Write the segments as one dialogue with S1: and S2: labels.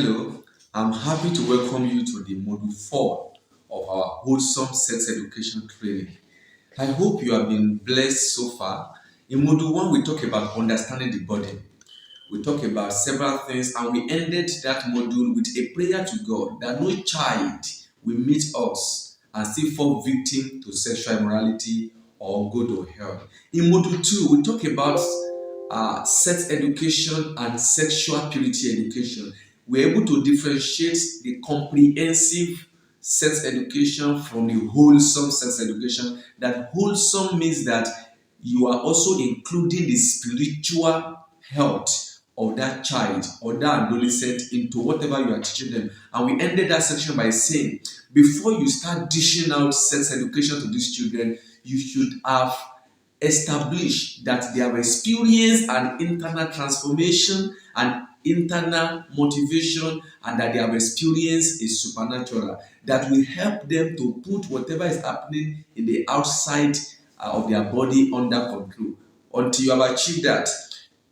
S1: Hello, I'm happy to welcome you to the Module 4 of our Wholesome Sex Education Training. I hope you have been blessed so far. In Module 1, we talk about understanding the body. We talk about several things, and we ended that module with a prayer to God that no child will meet us and still fall victim to sexual immorality or go to hell. In Module 2, we talk about sex education and sexual purity education. We're able to differentiate the comprehensive sex education from the wholesome sex education. That wholesome means that you are also including the spiritual health of that child or that adolescent into whatever you are teaching them. And we ended that section by saying, before you start dishing out sex education to these children, you should have established that they have experienced an internal transformation and internal motivation, and that they have experienced a supernatural that will help them to put whatever is happening in the outside of their body under control. Until you have achieved that,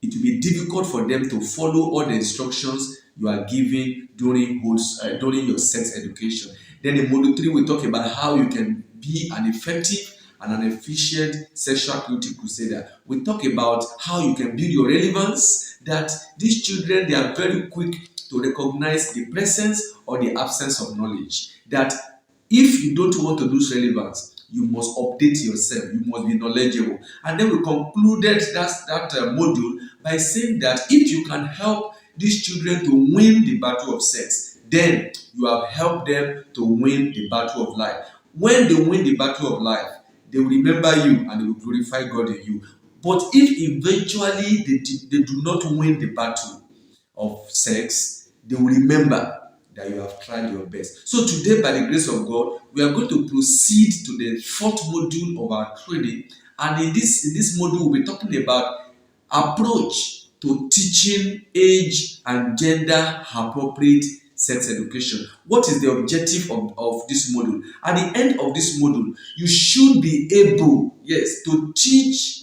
S1: it will be difficult for them to follow all the instructions you are giving during your sex education. Then in Module 3, we talk about how you can be an effective and an efficient sexual purity crusader. We talk about how you can build your relevance, that these children, they are very quick to recognize the presence or the absence of knowledge. That if you don't want to lose relevance, you must update yourself, you must be knowledgeable. And then we concluded that module by saying that if you can help these children to win the battle of sex, then you have helped them to win the battle of life. When they win the battle of life, they will remember you and they will glorify God in you. But if eventually they do not win the battle of sex, they will remember that you have tried your best. So today, by the grace of God, we are going to proceed to the fourth module of our training. And in this module, we'll be talking about approach to teaching age and gender appropriate sex education. What is the objective of this module? At the end of this module, you should be able, yes, to teach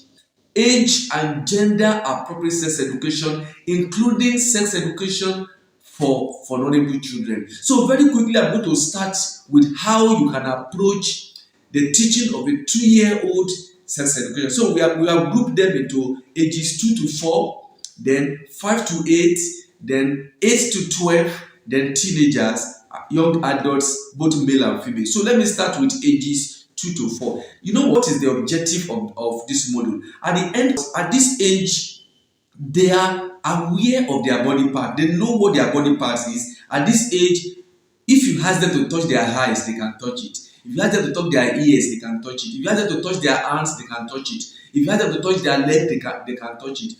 S1: age and gender appropriate sex education, including sex education for vulnerable children. So very quickly, I'm going to start with how you can approach the teaching of a 2-year-old sex education. So we have grouped them into ages 2 to 4, then 5 to 8, then 8 to 12, then teenagers, young adults, both male and female. So let me start with ages 2 to 4. You know what is the objective of this module? At this age, they are aware of their body part. They know what their body part is. At this age, if you ask them to touch their eyes, they can touch it. If you ask them to touch their ears, they can touch it. If you ask them to touch their hands, they can touch it. If you ask them to touch their leg, they can touch it.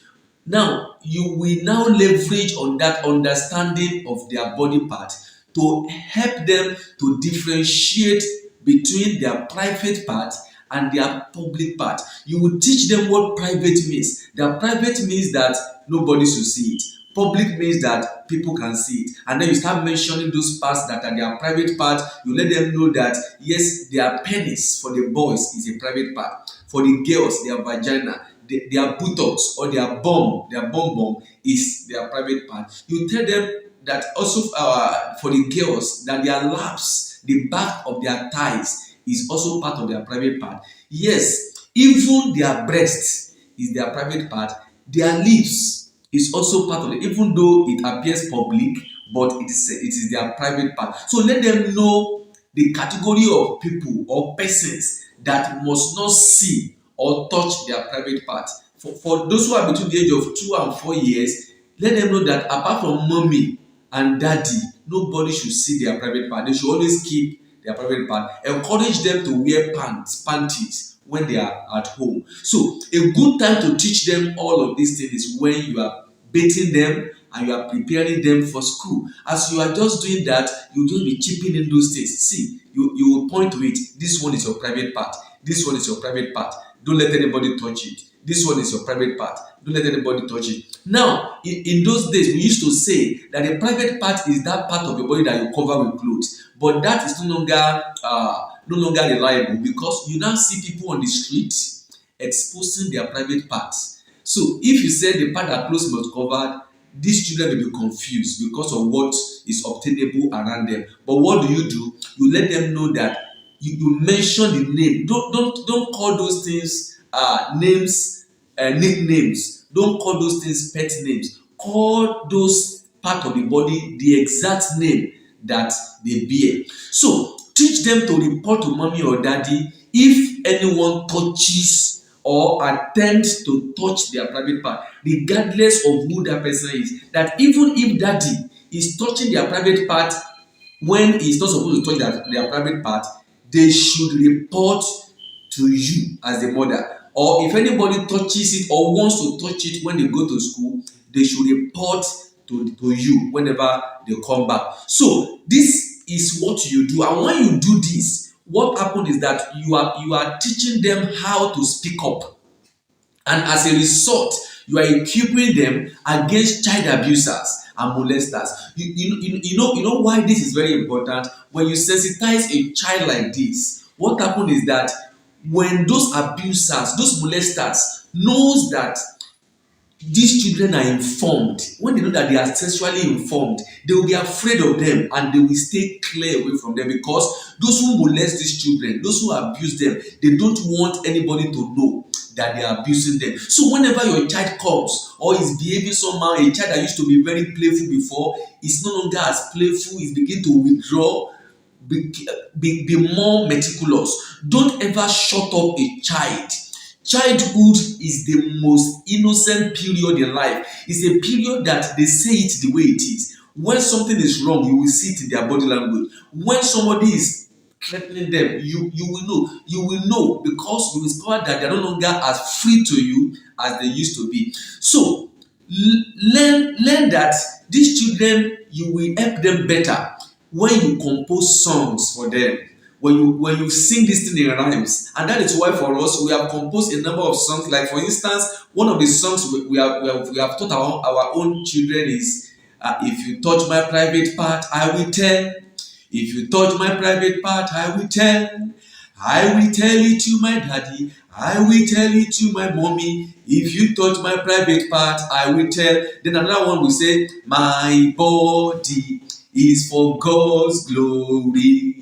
S1: Now, you will now leverage on that understanding of their body part to help them to differentiate between their private part and their public part. You will teach them what private means. Their private means that nobody should see it. Public means that people can see it. And then you start mentioning those parts that are their private part. You let them know that, yes, their penis for the boys is a private part. For the girls, their vagina, their buttocks or their bum is their private part. You tell them that also for the girls, that their laps, the back of their thighs is also part of their private part. Yes, even their breast is their private part. Their lips is also part of it, even though it appears public, but it is their private part. So let them know the category of people or persons that must not see or touch their private part. For those who are between the age of 2 and 4 years, let them know that apart from mommy and daddy, nobody should see their private part. They should always keep their private part. Encourage them to wear panties when they are at home. So a good time to teach them all of these things is when you are bathing them and you are preparing them for school. As you are just doing that, you just be chipping in those things. See, you will point to it. This one is your private part. This one is your private part. Don't let anybody touch it. This one is your private part. Don't let anybody touch it. Now, in those days, we used to say that the private part is that part of your body that you cover with clothes. But that is no longer reliable, because you now see people on the street exposing their private parts. So if you say the part that clothes must cover, these children will be confused because of what is obtainable around them. But what do? You let them know that you mention the name. Don't call those things names, nicknames. Don't call those things pet names. Call those part of the body the exact name that they bear. So teach them to report to mommy or daddy if anyone touches or attempts to touch their private part, regardless of who that person is. That even if daddy is touching their private part when he's not supposed to touch their private part, they should report to you as the mother. Or if anybody touches it or wants to touch it when they go to school, they should report to you whenever they come back. So this is what you do, and when you do this, what happens is that you are teaching them how to speak up, and as a result you are equipping them against child abusers and molesters. You know why this is very important. When you sensitize a child like this, what happens is that when those abusers, those molesters knows that these children are informed, when they know that they are sexually informed, they will be afraid of them and they will stay clear away from them, because those who molest these children, those who abuse them, they don't want anybody to know that they are abusing them. So whenever your child comes or is behaving somehow, a child that used to be very playful before is no longer as playful, is begin to withdraw, be more meticulous. Don't ever shut up a child. Childhood is the most innocent period in life. It's a period that they say it the way it is. When something is wrong, you will see it in their body language. When somebody is threatening them, you will know. You will know because you will discover that they are no longer as free to you as they used to be. So learn that these children, you will help them better when you compose songs for them, when you sing this thing in rhymes. And that is why for us we have composed a number of songs. Like for instance, one of the songs we have taught our own children is if you touch my private part, I will tell. If you touch my private part, I will tell. I will tell it to my daddy. I will tell it to my mommy. If you touch my private part, I will tell. Then another one will say, my body is for God's glory.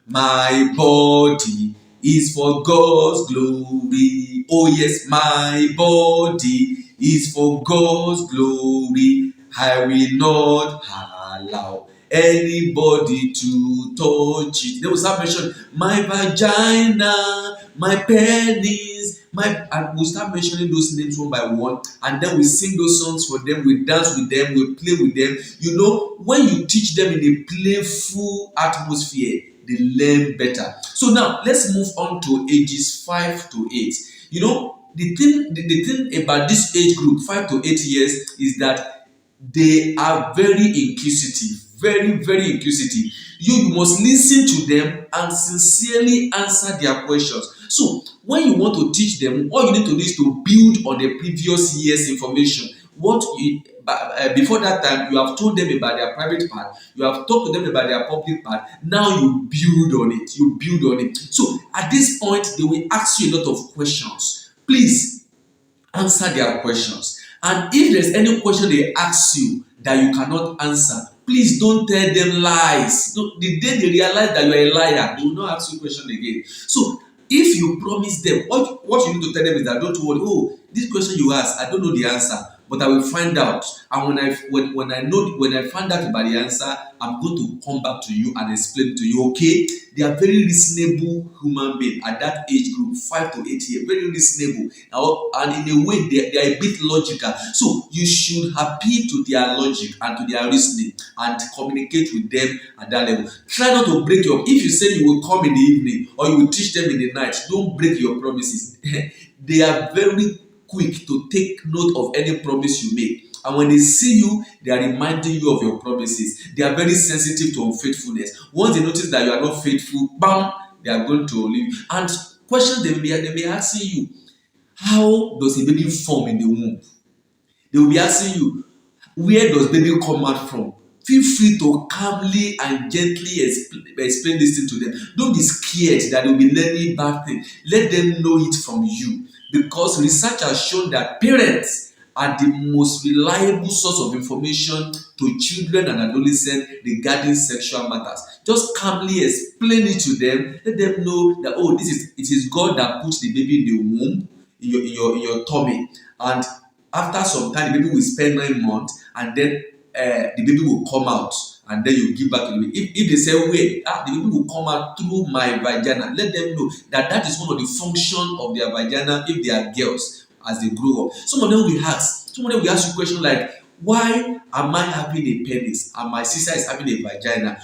S1: My body is for God's glory. Oh yes, my body is for God's glory. I will not allow anybody to touch it. They will start mentioning my vagina, my penis, and we'll start mentioning those names one by one, and then we sing those songs for them, we dance with them, we play with them. You know, when you teach them in a playful atmosphere, they learn better. So now let's move on to ages 5 to 8. You know, the thing about this age group, 5 to 8 years, is that they are very inquisitive, very inquisitive. You must listen to them and sincerely answer their questions. So when you want to teach them, all you need to do is to build on the previous year's information. Before that time, you have told them about their private part, you have talked to them about their public part. Now you build on it. You build on it. So at this point, they will ask you a lot of questions. Please answer their questions. And if there's any question they ask you that you cannot answer, please don't tell them lies. The day they realize that you are a liar, they will not ask you question again. So if you promise them, what you need to tell them is that don't worry, oh, this question you ask, I don't know the answer, but I will find out. And when I find out about the answer, I'm going to come back to you and explain to you. Okay, they are very reasonable human beings at that age group, 5 to 8 years, very reasonable. And in a way, they are a bit logical. So you should appeal to their logic and to their reasoning and communicate with them at that level. Try not to break your. If you say you will come in the evening or you will teach them in the night, don't break your promises. They are very quick to take note of any promise you make. And when they see you, they are reminding you of your promises. They are very sensitive to unfaithfulness. Once they notice that you are not faithful, bam, they are going to leave you. And questions they may be asking you, how does a baby form in the womb? They will be asking you, where does baby come out from? Feel free to calmly and gently explain this thing to them. Don't be scared that they will be learning bad things. Let them know it from you. Because research has shown that parents are the most reliable source of information to children and adolescents regarding sexual matters. Just calmly explain it to them. Let them know that, oh, it is God that puts the baby in the womb, in your tummy, and after some time the baby will spend 9 months, and then the baby will come out, and then you give back to the baby. If they say, wait, the baby will come out through my vagina, let them know that that is one of the function of their vagina if they are girls as they grow up. Some of them will ask you questions like, why am I having a penis and my sister is having a vagina?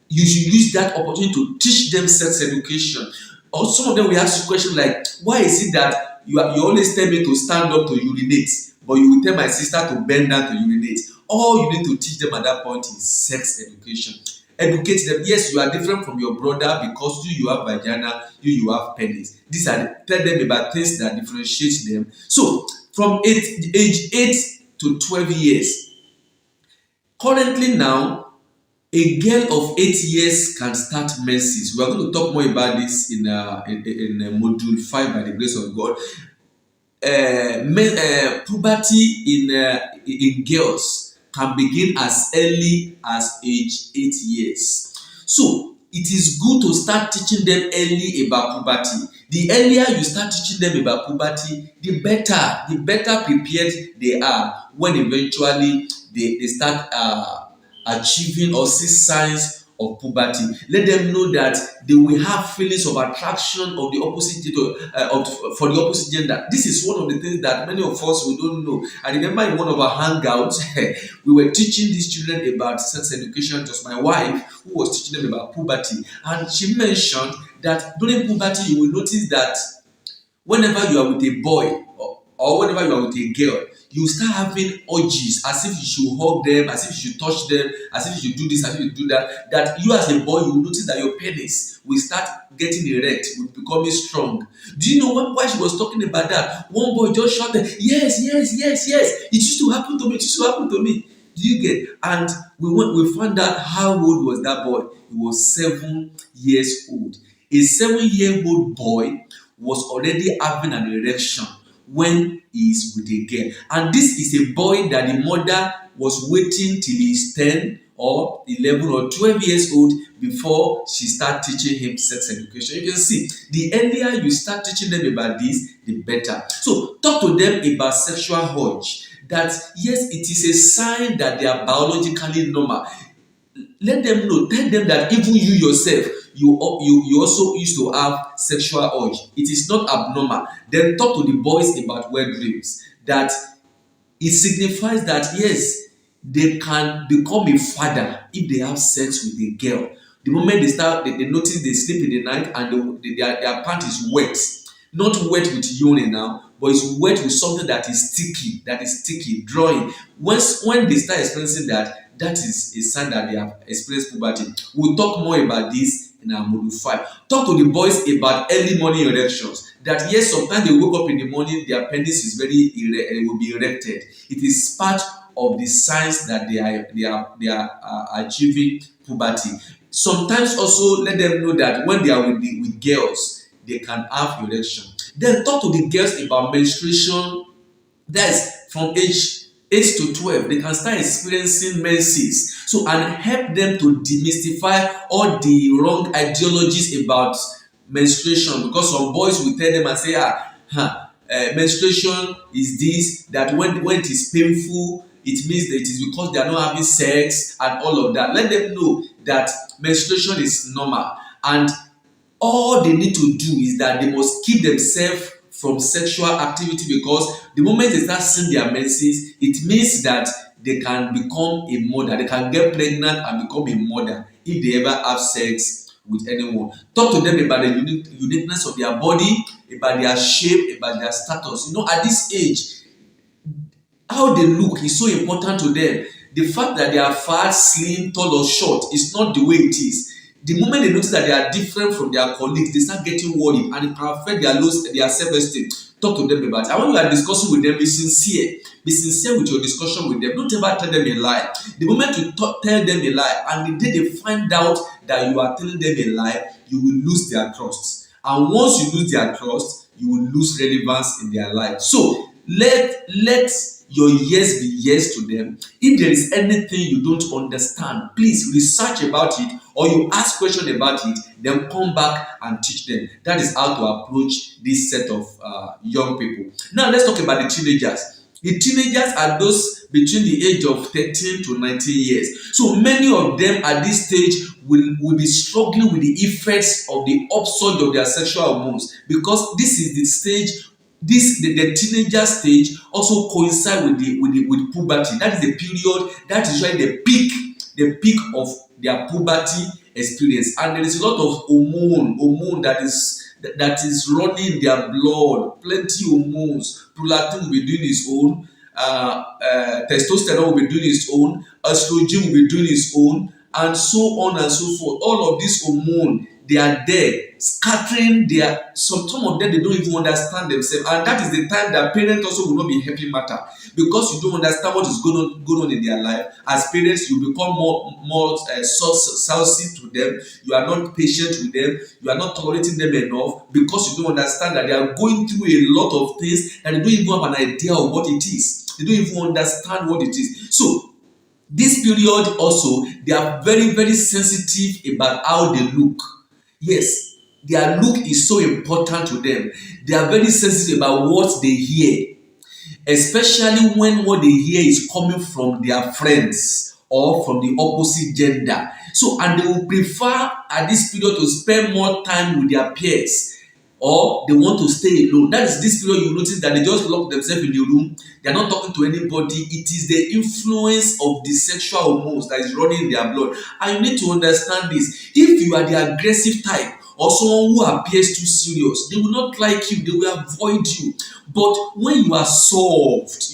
S1: You should use that opportunity to teach them sex education. Or some of them will ask you questions like, why is it that you always tell me to stand up to urinate, but you will tell my sister to bend down to urinate? All you need to teach them at that point is sex education. Educate them. Yes, you are different from your brother because you have vagina, you have penis. Tell them about things that differentiate them. So from age 8 to 12 years, currently now, a girl of 8 years can start menses. We are going to talk more about this in module 5 by the grace of God. Puberty in girls can begin as early as age 8 years. So it is good to start teaching them early about puberty. The earlier you start teaching them about puberty, the better prepared they are when eventually they start achieving or see signs of puberty. Let them know that they will have feelings of attraction of the opposite for the opposite gender. This is one of the things that many of us we don't know. I remember in one of our hangouts, we were teaching these children about sex education. Just my wife who was teaching them about puberty, and she mentioned that during puberty you will notice that whenever you are with a boy or whenever you are with a girl, you start having urges as if you should hug them, as if you should touch them, as if you should do this, as if you should do that. That you as a boy, you will notice that your penis will start getting erect, will becoming strong. Do you know why she was talking about that? One boy just shouted, yes, yes, yes, yes. It used to happen to me. It used to happen to me. Do you get? And we found out how old was that boy. He was 7 years old. A 7-year-old boy was already having an erection when he is with a girl. And this is a boy that the mother was waiting till he is 10 or 11 or 12 years old before she start teaching him sex education. You can see, the earlier you start teaching them about this, the better. So talk to them about sexual urge. That yes, it is a sign that they are biologically normal. Let them know, tell them that even you yourself, you also used to have sexual urge. It is not abnormal. Then talk to the boys about wet dreams. That it signifies that yes, they can become a father if they have sex with a girl. The moment they notice they sleep in the night and their pant is wet, not wet with urine now, but it's wet with something that is sticky, drawing. When they start experiencing that, that is a sign that they have experienced puberty. We'll talk more about this in our module 5. Talk to the boys about early morning erections. That yes, sometimes they wake up in the morning, their penis is will be erected. It is part of the signs that they are achieving puberty. Sometimes also let them know that when they are with girls, they can have erection. Then talk to the girls about menstruation. That's from age 8 to 12. They can start experiencing menses. So, and help them to demystify all the wrong ideologies about menstruation. Because some boys will tell them and say, menstruation is this, that when it is painful, it means that it is because they are not having sex and all of that. Let them know that menstruation is normal, and all they need to do is that they must keep themselves from sexual activity, because the moment they start seeing their menses, it means that they can become a mother. They can get pregnant and become a mother if they ever have sex with anyone. Talk to them about the uniqueness of their body, about their shape, about their status. You know, at this age, how they look is so important to them. The fact that they are fat, slim, tall, or short is not the way it is. The moment they notice that they are different from their colleagues, they start getting worried, and it can affect their self-esteem. Talk to them about it. And when you are discussing with them, be sincere. Be sincere with your discussion with them. Don't ever tell them a lie. The moment you tell them a lie, and the day they find out that you are telling them a lie, you will lose their trust. And once you lose their trust, you will lose relevance in their life. So let your yes be yes to them. If there is anything you don't understand, please research about it, or you ask question about it, then come back and teach them. That is how to approach this set of young people. Now let's talk about the teenagers. The teenagers are those between the age of 13 to 19 years. So many of them at this stage will be struggling with the effects of the upsurge of their sexual hormones, because this is the stage, the teenager stage also coincide with puberty. That is the period, that is why the peak of their puberty experience, and there is a lot of hormone that is running in their blood, plenty hormones. Prolactin will be doing its own, testosterone will be doing its own, estrogen will be doing its own, and so on and so forth. All of these hormone, they are there scattering their, some of them they don't even understand themselves, and that is the time that parents also will not be helping matter, because you don't understand what is going on in their life. As parents, you become more saucy to them. You are not patient with them. You are not tolerating them enough, because you don't understand that they are going through a lot of things and they don't even have an idea of what it is. They don't even understand what it is. So this period also, they are very, very sensitive about how they look. Yes, their look is so important to them. They are very sensitive about what they hear, especially when what they hear is coming from their friends or from the opposite gender. So, and they will prefer at this period to spend more time with their peers, or they want to stay alone. That is this period you notice that they just lock themselves in the room. They are not talking to anybody. It is the influence of the sexual hormones that is running in their blood. And you need to understand this. If you are the aggressive type, or someone who appears too serious, they will not like you. They will avoid you. But when you are soft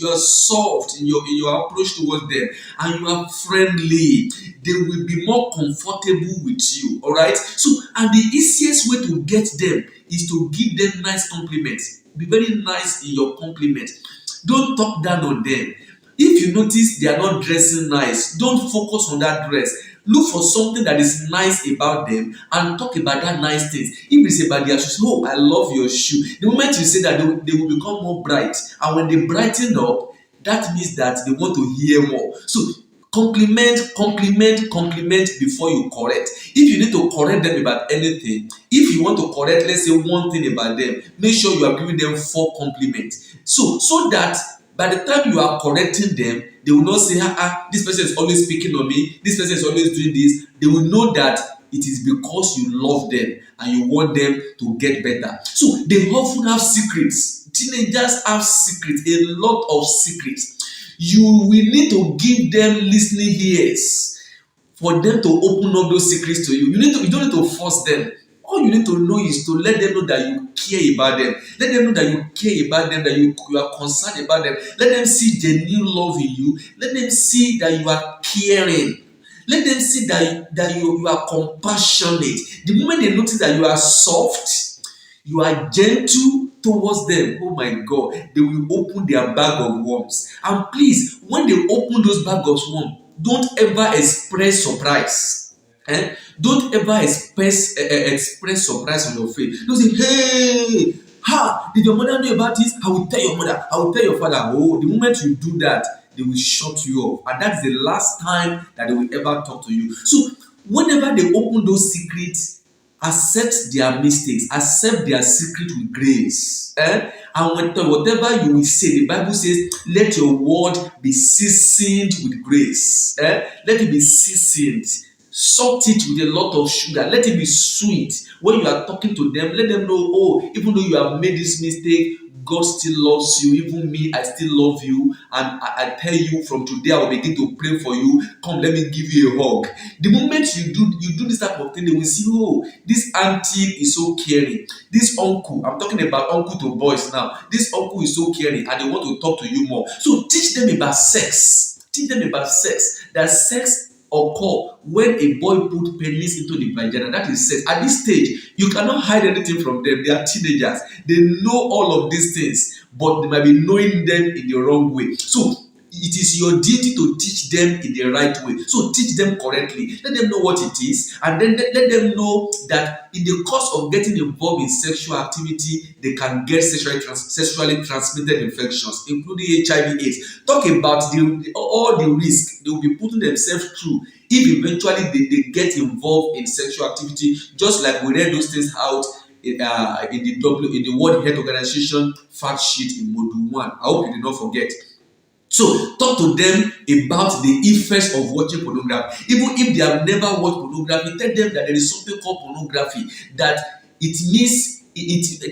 S1: in your approach towards them, and you are friendly, they will be more comfortable with you. All right. So, and the easiest way to get them is to give them nice compliments. Be very nice in your compliment. Don't talk down on them. If you notice they are not dressing nice, don't focus on that dress. Look for something that is nice about them and talk about that nice things. If it's about their shoes, oh, I love your shoe. The moment you say that, they will become more bright. And when they brighten up, that means that they want to hear more. So compliment before you correct. If you need to correct them about anything, if you want to correct, let's say, one thing about them, make sure you are giving them 4 compliments. So that by the time you are correcting them, they will not say, this person is always speaking on me, this person is always doing this. They will know that it is because you love them and you want them to get better. So they often have secrets. Teenagers have secrets, a lot of secrets. You will need to give them listening ears for them to open up those secrets to you. You don't need to force them. All you need to know is to let them know that you care about them. Let them know that you care about them, that you are concerned about them. Let them see genuine love in you. Let them see that you are caring. Let them see that you are compassionate. The moment they notice that you are soft, you are gentle towards them, oh my God, they will open their bag of worms. And please, when they open those bag of worms, don't ever express surprise. Don't ever express surprise on your face. Don't say, hey, did your mother know about this? I will tell your mother. I will tell your father. Oh, the moment you do that, they will shut you off. And that's the last time that they will ever talk to you. So whenever they open those secrets, accept their mistakes, accept their secret with grace. And whatever you will say, the Bible says, let your word be seasoned with grace. Let it be seasoned. Salt it with a lot of sugar. Let it be sweet. When you are talking to them, let them know, oh, even though you have made this mistake, God still loves you. Even me, I still love you. And I tell you, from today, I will begin to pray for you. Come, let me give you a hug. The moment you do this type of thing, they will see, oh, this auntie is so caring. This uncle, I'm talking about uncle to boys now. This uncle is so caring, and they want to talk to you more. So teach them about sex. Teach them about sex. That sex occur when a boy put penis into the vagina. That is sex. At this stage, you cannot hide anything from them. They are teenagers. They know all of these things, but they might be knowing them in the wrong way. So it is your duty to teach them in the right way. So teach them correctly. Let them know what it is, and then let them know that in the course of getting involved in sexual activity, they can get sexually transmitted infections, including HIV/AIDS. Talk about all the risk they will be putting themselves through if eventually they get involved in sexual activity, just like we read those things out in the World Health Organization fact sheet in Module 1. I hope you did not forget. So talk to them about the effects of watching pornography. Even if they have never watched pornography, tell them that there is something called pornography, that it means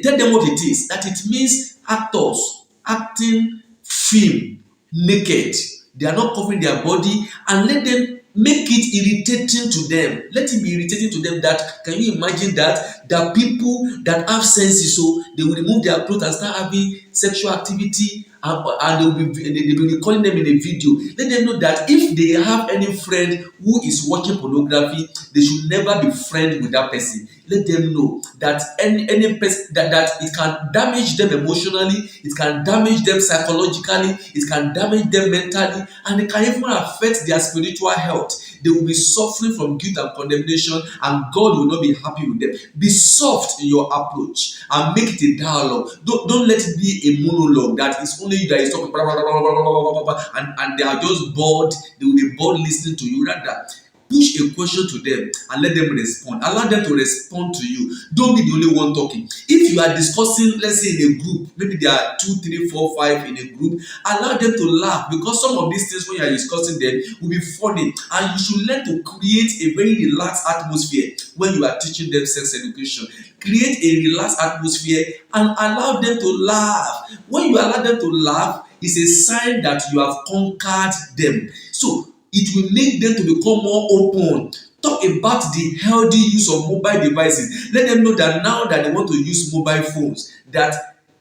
S1: tell them what it is, that it means actors acting film naked. They are not covering their body, and let them make it irritating to them. Let it be irritating to them. That can you imagine that the people that have senses, so they will remove their clothes and start having sexual activity, and they will be calling them in a video. Let them know that if they have any friend who is watching pornography, they should never be friends with that person. Let them know that any person that it can damage them emotionally, it can damage them psychologically, it can damage them mentally, and it can even affect their spiritual health. They will be suffering from guilt and condemnation, and God will not be happy with them. Be soft in your approach and make it a dialogue. Don't let it be a monologue that is only you that is talking, and they are just bored. They will be bored listening to you. Rather, push a question to them and let them respond. Allow them to respond to you. Don't be the only one talking. If you are discussing, let's say in a group, maybe there are 2, 3, 4, 5 in a group, allow them to laugh, because some of these things when you are discussing them will be funny, and you should learn to create a very relaxed atmosphere when you are teaching them sex education. Create a relaxed atmosphere and allow them to laugh. When you allow them to laugh, it's a sign that you have conquered them. So it will make them to become more open. Talk about the healthy use of mobile devices. Let them know that now that they want to use mobile phones, that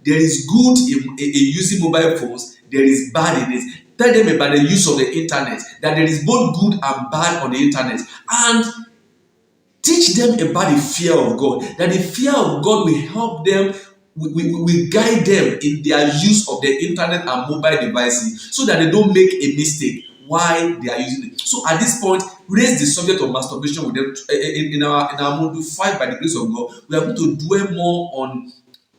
S1: there is good in using mobile phones, there is bad in it. Tell them about the use of the internet, that there is both good and bad on the internet. And teach them about the fear of God, that the fear of God will help them, we guide them in their use of the internet and mobile devices, so that they don't make a mistake why they are using it. So at this point, raise the subject of masturbation with them. In our module 5, by the grace of God, we are going to dwell more on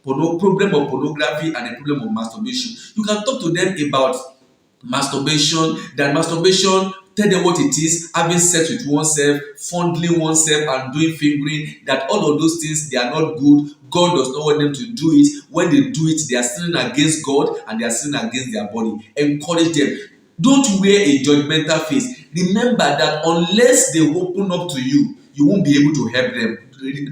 S1: problem of pornography and the problem of masturbation. You can talk to them about masturbation, tell them what it is, having sex with oneself, fondling oneself and doing fingering, that all of those things, they are not good. God does not want them to do it. When they do it, they are sinning against God and they are sinning against their body. Encourage them. Don't wear a judgmental face. Remember that unless they open up to you, you won't be able to help them.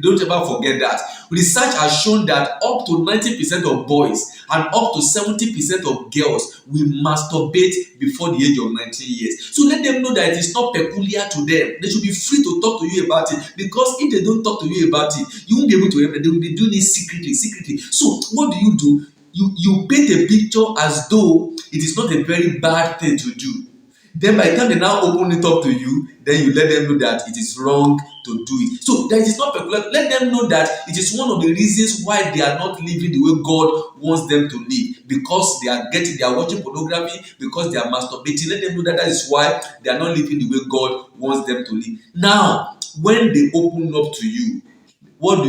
S1: Don't ever forget that. Research has shown that up to 90% of boys and up to 70% of girls will masturbate before the age of 19 years. So let them know that it is not peculiar to them. They should be free to talk to you about it, because if they don't talk to you about it, you won't be able to help them. They will be doing it secretly. So what do? You paint a picture as though it is not a very bad thing to do. Then by the time they now open it up to you, then you let them know that it is wrong to do it. So that it is not peculiar. Let them know that it is one of the reasons why they are not living the way God wants them to live, because they are watching pornography, because they are masturbating. Let them know that is why they are not living the way God wants them to live. Now, when they open up to you, what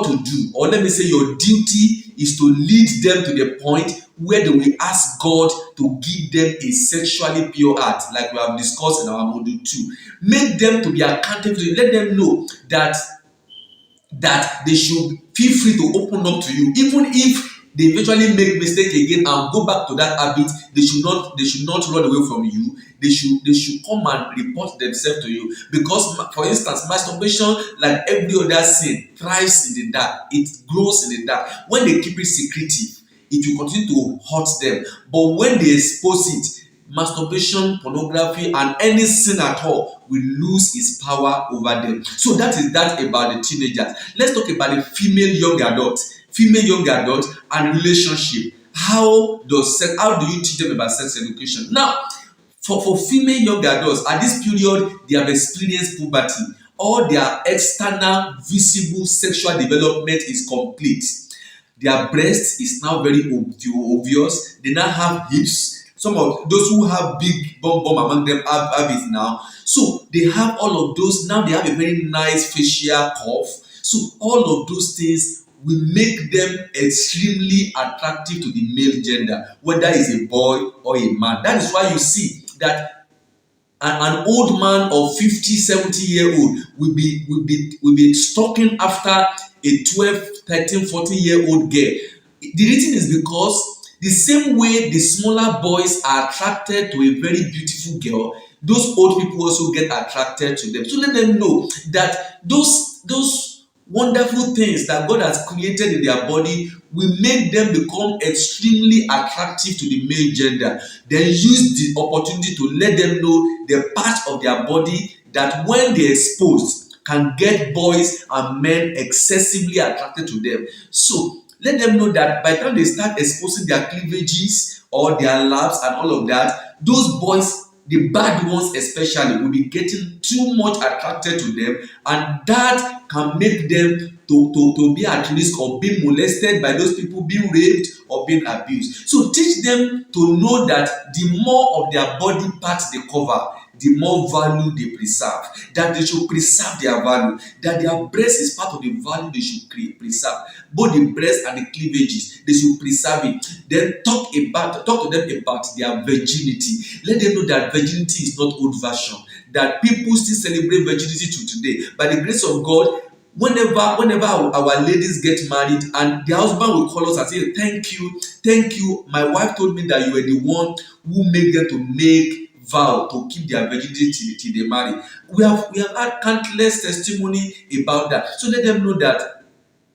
S1: to do, or let me say your duty is to lead them to the point where they will ask God to give them a sexually pure heart, like we have discussed in our module 2. Make them to be accountable to you. Let them know that they should feel free to open up to you, even if they eventually make mistake again and go back to that habit. They should not run away from you. They should come and report themselves to you, because for instance, masturbation, like every other sin, thrives in the dark. It grows in the dark. When they keep it secretive, it will continue to hurt them. But when they expose it, masturbation, pornography, and any sin at all will lose its power over them. So that is that about the teenagers. Let's talk about the female young adult and relationship. How do you teach them about sex education? Now, for female young adults, at this period, they have experienced puberty. All their external visible sexual development is complete. Their breast is now very obvious. They now have hips, Some of those who have big bum among them have it now. So they have all of those. Now they have a very nice facial curve. So all of those things will make them extremely attractive to the male gender, whether it's a boy or a man. That is why you see that an old man of 50, 70 year old will be stalking after a 12, 13, 14 year old girl. The reason is because the same way the smaller boys are attracted to a very beautiful girl, those old people also get attracted to them. So let them know that those wonderful things that God has created in their body will make them become extremely attractive to the male gender. Then use the opportunity to let them know the parts of their body that when they exposed can get boys and men excessively attracted to them. So let them know that by the time they start exposing their cleavages or their labs and all of that, those boys, the bad ones especially, will be getting too much attracted to them, and that can make them to be at risk of being molested by those people, being raped or being abused. So teach them to know that the more of their body parts they cover, the more value they preserve, that they should preserve their value, that their breast is part of the value they should preserve. Both the breast and the cleavages, they should preserve it. Then talk to them about their virginity. Let them know that virginity is not old version, that people still celebrate virginity to today. By the grace of God, whenever our ladies get married and their husband will call us and say, thank you, my wife told me that you were the one who made them to make vow to keep their virginity till they marry. We have had countless testimony about that. So let them know that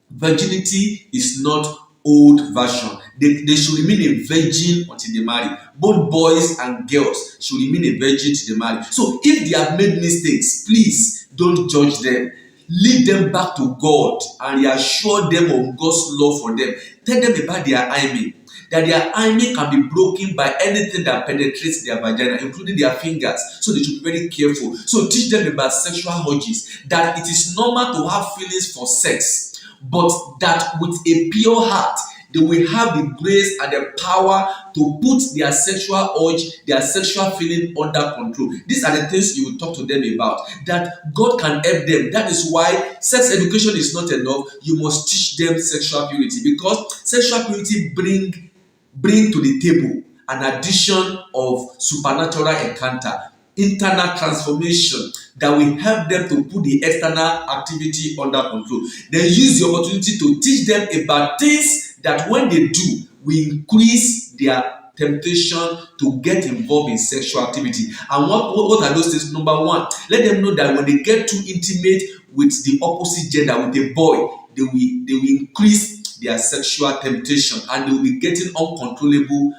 S1: virginity is not old version. They should remain a virgin until they marry. Both boys and girls should remain a virgin till they marry. So if they have made mistakes, please don't judge them. Lead them back to God and reassure them of God's love for them. Tell them about their hymen, that their hymen can be broken by anything that penetrates their vagina, including their fingers. So they should be very careful. So teach them about sexual urges, that it is normal to have feelings for sex, but that with a pure heart, they will have the grace and the power to put their sexual urge, their sexual feeling under control. These are the things you will talk to them about, that God can help them. That is why sex education is not enough. You must teach them sexual purity, because sexual purity bring to the table an addition of supernatural encounter, internal transformation that will help them to put the external activity under control. Then use the opportunity to teach them about things that when they do will increase their temptation to get involved in sexual activity. And what are those things? Number one, let them know that when they get too intimate with the opposite gender, with a boy, they will increase their sexual temptation and they will be getting uncontrollable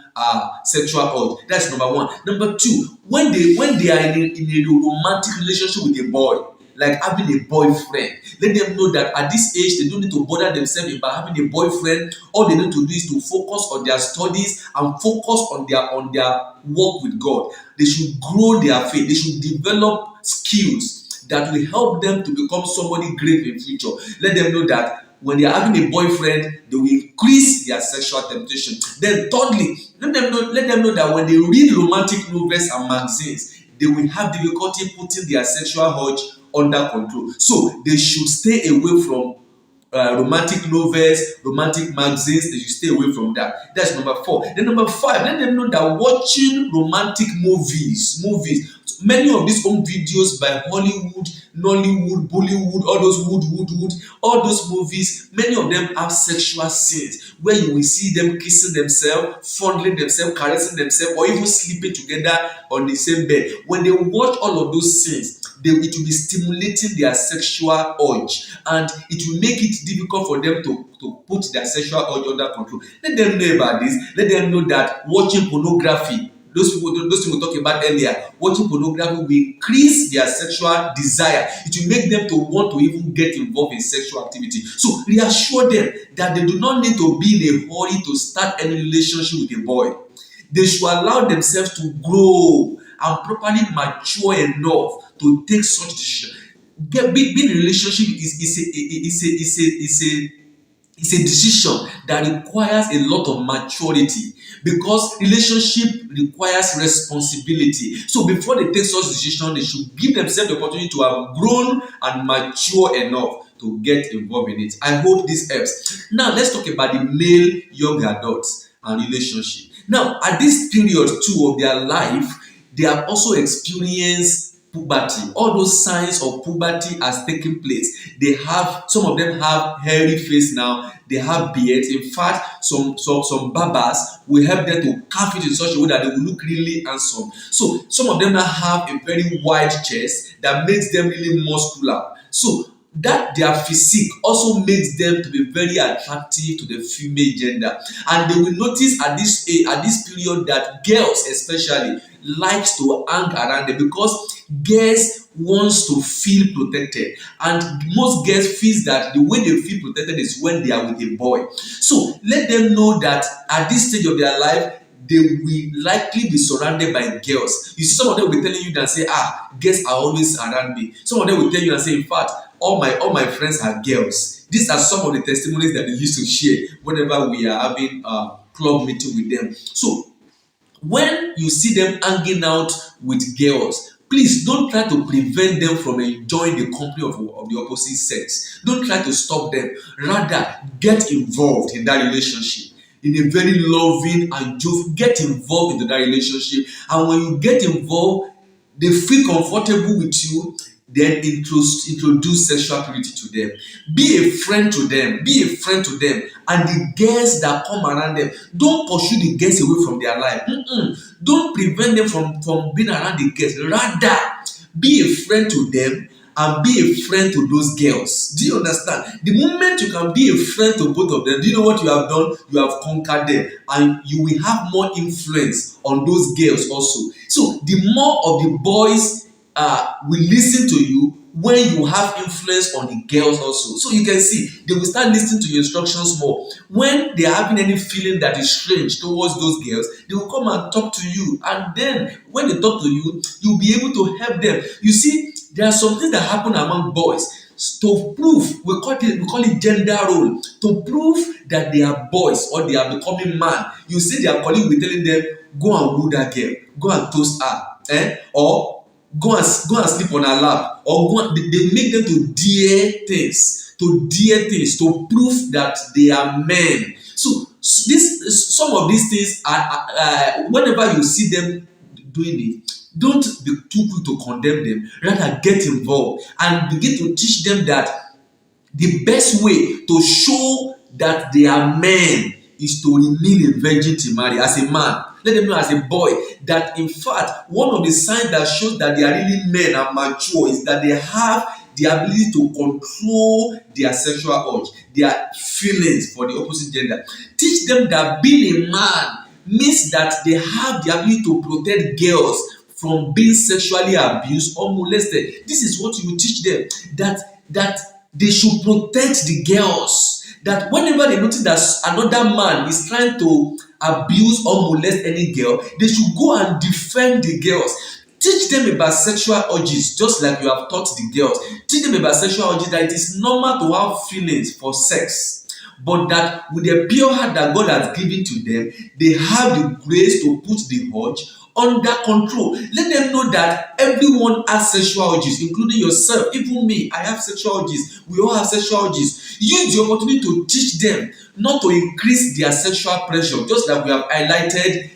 S1: sexual urge. That's number one. Number two, when they are in a romantic relationship with a boy, like having a boyfriend, let them know that at this age they don't need to bother themselves about having a boyfriend. All they need to do is to focus on their studies and focus on their work with God. They should grow their faith. They should develop skills that will help them to become somebody great in future. Let them know that when they are having a boyfriend, they will increase their sexual temptation. Then thirdly, let them know that when they read romantic novels and magazines, they will have difficulty putting their sexual urge under control. So they should stay away from romantic novels, romantic magazines. They should stay away from that. That's number four. Then number five, let them know that watching romantic movies, many of these home videos by Hollywood, Nollywood, Bollywood, all those wood, all those movies, many of them have sexual scenes where you will see them kissing themselves, fondling themselves, caressing themselves, or even sleeping together on the same bed. When they watch all of those scenes, it will be stimulating their sexual urge, and it will make it difficult for them to put their sexual urge under control. Let them know about this. Let them know that watching pornography, those things we talked about earlier, watching pornography will increase their sexual desire. It will make them to want to even get involved in sexual activity. So reassure them that they do not need to be in a hurry to start any relationship with a boy. They should allow themselves to grow and properly mature enough to take such decision. Being in a relationship is It's a decision that requires a lot of maturity because relationship requires responsibility. So before they take such decision, they should give themselves the opportunity to have grown and mature enough to get involved in it. I hope this helps. Now let's talk about the male young adults and relationship. Now at this period too of their life, they have also experienced puberty. All those signs of puberty has taken place. They have, some of them have hairy face now, they have beards. In fact, some barbers will help them to carve it in such a way that they will look really handsome. So some of them now have a very wide chest that makes them really muscular. So that their physique also makes them to be very attractive to the female gender, and they will notice at this period that girls especially likes to hang around them because girls wants to feel protected, and most girls feels that the way they feel protected is when they are with a boy. So let them know that at this stage of their life they will likely be surrounded by girls. You see, some of them will be telling you that say, girls are always around me. Some of them will tell you and say, in fact, all my friends are girls. These are some of the testimonies that they used to share whenever we are having club meeting with them. So when you see them hanging out with girls, please don't try to prevent them from enjoying the company of the opposite sex. Don't try to stop them. Rather, get involved in that relationship in a very loving and joyful. Get involved into that relationship, and when you get involved, they feel comfortable with you. Then introduce sexual purity to them. Be a friend to them. Be a friend to them. And the girls that come around them, don't pursue the girls away from their life. Don't prevent them from being around the girls. Rather, be a friend to them and be a friend to those girls. Do you understand? The moment you can be a friend to both of them, do you know what you have done? You have conquered them, and you will have more influence on those girls also. So the more of the boys will listen to you when you have influence on the girls also. So you can see they will start listening to your instructions more. When they are having any feeling that is strange towards those girls, they will come and talk to you, and then when they talk to you, you'll be able to help them. You see, there are some things that happen among boys to prove, we call it gender role, to prove that they are boys or they are becoming man. You see their colleague will be telling them, go and woo that girl, go and toast her, or go and sleep on her lap, or they make them to dare things, to prove that they are men. So some of these things are whenever you see them doing it, don't be too quick to condemn them. Rather, get involved and begin to teach them that the best way to show that they are men is to remain a virgin till marry. As a man, let them know as a boy that in fact one of the signs that shows that they are really men and mature is that they have the ability to control their sexual urge, their feelings for the opposite gender. Teach them that being a man means that they have the ability to protect girls from being sexually abused or molested. This is what you will teach them, that they should protect the girls. That whenever they notice that another man is trying to abuse or molest any girl, they should go and defend the girls. Teach them about sexual urges, just like you have taught the girls. Teach them about sexual urges, that it is normal to have feelings for sex, but that with the pure heart that God has given to them, they have the grace to put the urge under control. Let them know that everyone has sexual urges, including yourself. Even me, I have sexual urges. We all have sexual urges. Use the opportunity to teach them, not to increase their sexual pressure, just like we have highlighted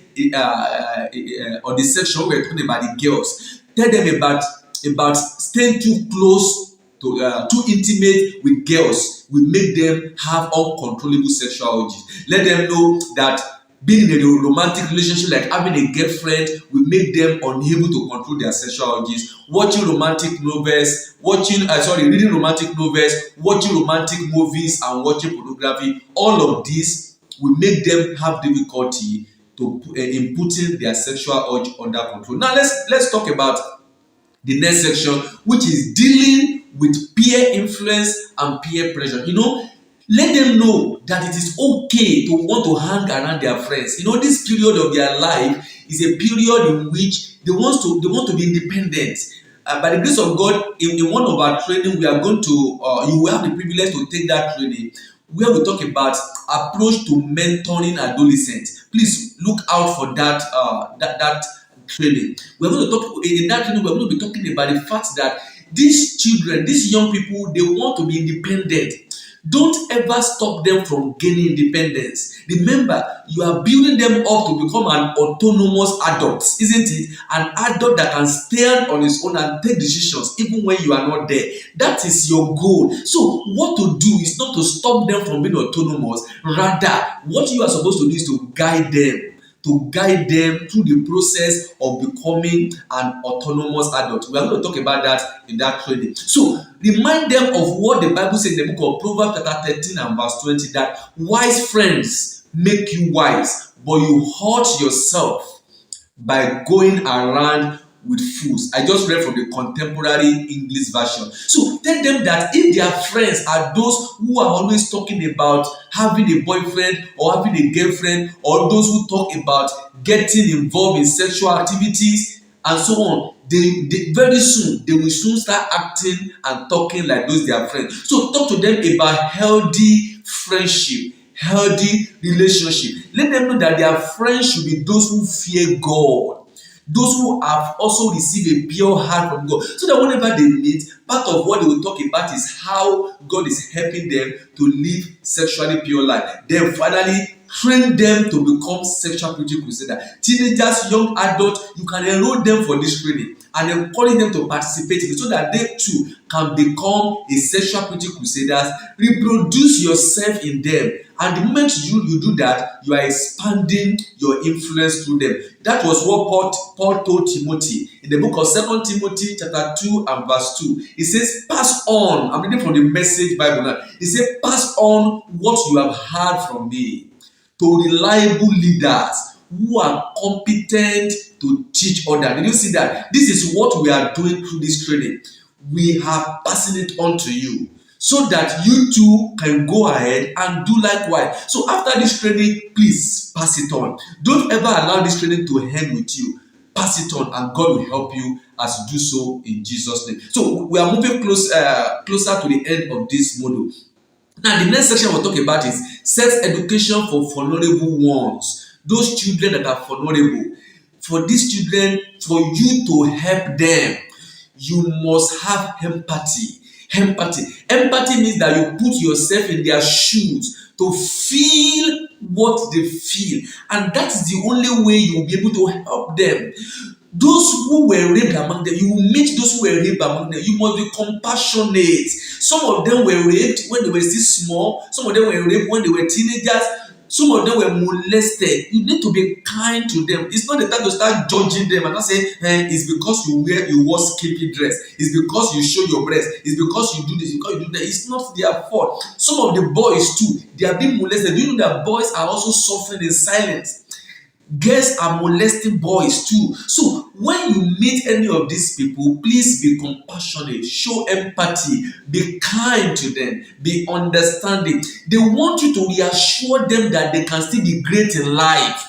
S1: on the section where we're talking about the girls. Tell them about staying too close to too intimate with girls will make them have uncontrollable sexual urges. Let them know that being in a romantic relationship, like having a girlfriend, will make them unable to control their sexual urges. Reading romantic novels, watching romantic movies, and watching pornography. All of this will make them have difficulty in putting their sexual urge under control. Now let's talk about the next section, which is dealing with peer influence and peer pressure. Let them know that it is okay to want to hang around their friends. This period of their life is a period in which they want to be independent. By the grace of God, in one of our training, we are going to, you will have the privilege to take that training. where we talk about approach to mentoring adolescents. Please look out for that training. We're going to talk in that training. We're going to be talking about the fact that these children, these young people, they want to be independent. Don't ever stop them from gaining independence. Remember, you are building them up to become an autonomous adult, isn't it? An adult that can stand on his own and take decisions even when you are not there. That is your goal. So what to do is not to stop them from being autonomous. Rather, what you are supposed to do is to guide them through the process of becoming an autonomous adult. We are going to talk about that in that training. So remind them of what the Bible says in the book of Proverbs chapter 13 and verse 20, that wise friends make you wise, but you hurt yourself by going around with fools. I just read from the contemporary English version. So tell them that if their friends are those who are always talking about having a boyfriend or having a girlfriend, or those who talk about getting involved in sexual activities and so on, they very soon they will soon start acting and talking like those their friends. So talk to them about healthy friendship, healthy relationship. Let them know that their friends should be those who fear God, those who have also received a pure heart from God, so that whenever they meet, part of what they will talk about is how God is helping them to live sexually pure life. Then finally, train them to become sexual purity crusaders. Teenagers, young adults, you can enroll them for this training and encourage them to participate in it so that they too can become a sexual purity crusaders. Reproduce yourself in them. And the moment you do that, you are expanding your influence through them. That was what Paul told Timothy in the book of 2 Timothy chapter 2 and verse 2. He says, pass on. I'm reading from the Message Bible now. He said, pass on what you have heard from me to reliable leaders who are competent to teach others. Did you see that? This is what we are doing through this training. We are passing it on to you, so that you too can go ahead and do likewise. So after this training, please pass it on. Don't ever allow this training to end with you. Pass it on, and God will help you as you do so in Jesus' name. So we are moving closer to the end of this module. Now, the next section we'll talk about is sex education for vulnerable ones. Those children that are vulnerable. For these children, for you to help them, you must have empathy. Empathy means that you put yourself in their shoes to feel what they feel, and that is the only way you will be able to help them. Those who were raped among them, you will meet those who were raped among them. You must be compassionate. Some of them were raped when they were still small. Some of them were raped when they were teenagers. Some of them were molested. You need to be kind to them. It's not the time to start judging them and not say, it's because you wore skimpy dress. It's because you show your breast. It's because you do this, because you do that. It's not their fault. Some of the boys too, they are being molested. Do you know that boys are also suffering in silence? Girls are molesting boys too. So when you meet any of these people, please be compassionate, show empathy, be kind to them, be understanding. They want you to reassure them that they can still be great in life,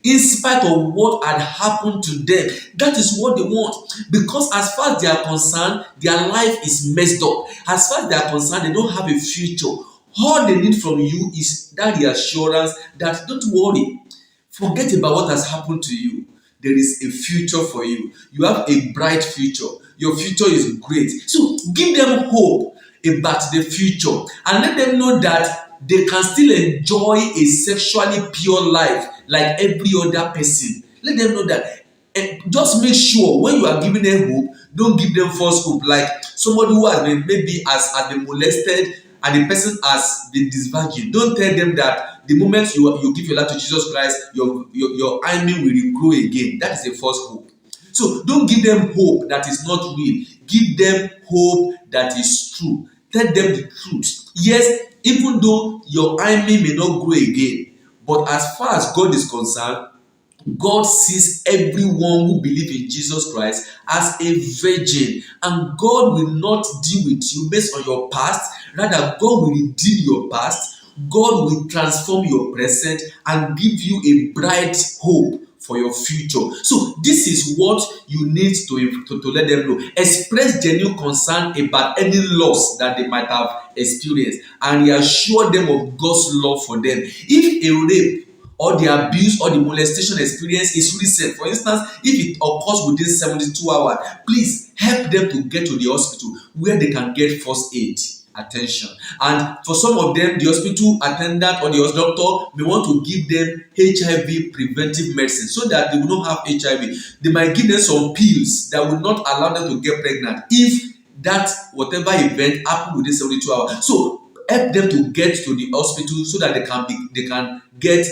S1: in spite of what had happened to them. That is what they want, because as far as they are concerned, their life is messed up. As far as they are concerned, they don't have a future. All they need from you is that reassurance that don't worry, forget about what has happened to you. There is a future for you. You have a bright future. Your future is great. So give them hope about the future and let them know that they can still enjoy a sexually pure life like every other person. Let them know that. And just make sure when you are giving them hope, don't give them false hope. Like somebody who has been maybe has been molested and the person has been disvirgin. Don't tell them that the moment you give your life to Jesus Christ, your hymen will regrow again. That is a false hope. So don't give them hope that is not real. Give them hope that is true. Tell them the truth. Yes, even though your hymen may not grow again, but as far as God is concerned, God sees everyone who believes in Jesus Christ as a virgin, and God will not deal with you based on your past. Rather, God will redeem your past. God will transform your present and give you a bright hope for your future. So this is what you need to let them know. Express genuine concern about any loss that they might have experienced and reassure them of God's love for them. If a rape or the abuse or the molestation experience is recent, for instance, if it occurs within 72 hours, please help them to get to the hospital where they can get first aid attention. And for some of them, the hospital attendant or the doctor may want to give them HIV preventive medicine so that they will not have HIV. They might give them some pills that will not allow them to get pregnant if that whatever event happened within 72 hours. So help them to get to the hospital so that they can get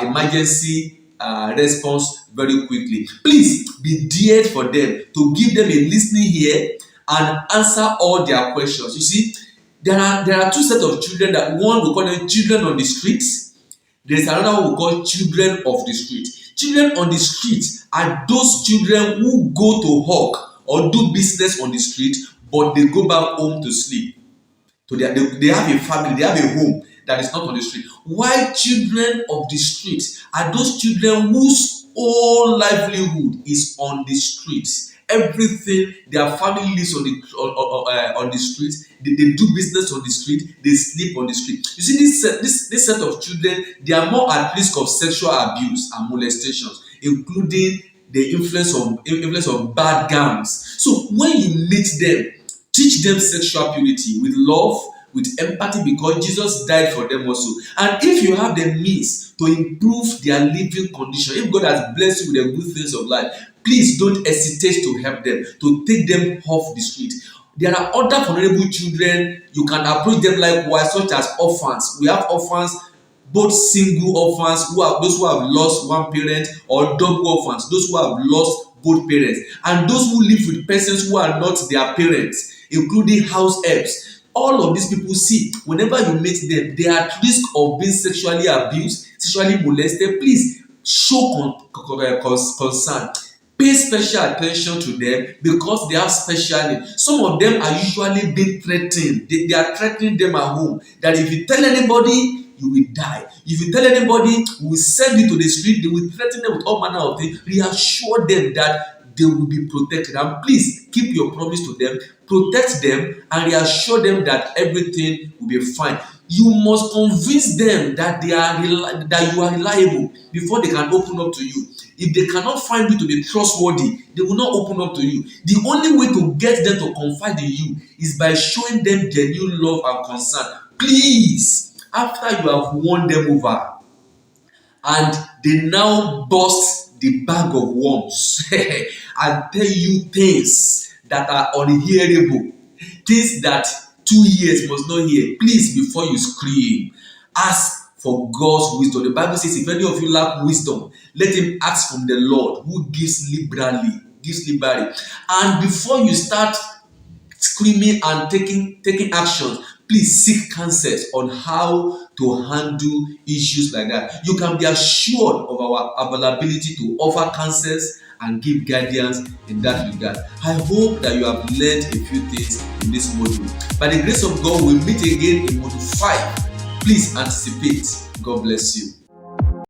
S1: emergency response very quickly. Please be there for them, to give them a listening ear and answer all their questions. You see, there are two sets of children. That one we call them children on the streets. There is another one we call children of the street. Children on the street are those children who go to hawk or do business on the street, but they go back home to sleep. So they have a family, they have a home that is not on the street. While children of the street are those children whose whole livelihood is on the streets. Everything, their family lives on the street. They do business on the street. They sleep on the street. You see, this set of children, they are more at risk of sexual abuse and molestations, including the influence of bad gangs. So when you meet them, teach them sexual purity with love, with empathy, because Jesus died for them also. And if you have the means to improve their living condition, if God has blessed you with the good things of life, please don't hesitate to help them, to take them off the street. There are other vulnerable children. You can approach them likewise, such as orphans. We have orphans, both single orphans, those who have lost one parent, or double orphans, those who have lost both parents, and those who live with persons who are not their parents, including house helps. All of these people, see, whenever you meet them, they are at risk of being sexually abused, sexually molested. Please show concern. Pay special attention to them because they have special needs. Some of them are usually being threatened. They are threatening them at home that if you tell anybody, you will die. If you tell anybody, we will send you to the street. They will threaten them with all manner of things. Reassure them that they will be protected. And please keep your promise to them. Protect them and reassure them that everything will be fine. You must convince them that you are reliable before they can open up to you. If they cannot find you to be trustworthy, they will not open up to you. The only way to get them to confide in you is by showing them genuine love and concern. Please, after you have won them over and they now burst the bag of worms and tell you things that are unhearable, things that 2 years must not hear, please, before you scream, ask for God's wisdom. The Bible says, if any of you lack wisdom, let him ask from the Lord, who gives liberally. And before you start screaming and taking actions, please seek counsel on how to handle issues like that. You can be assured of our availability to offer counsels and give guidance in that regard. I hope that you have learned a few things in this module. By the grace of God, we'll meet again in module 5. Please anticipate. God bless you.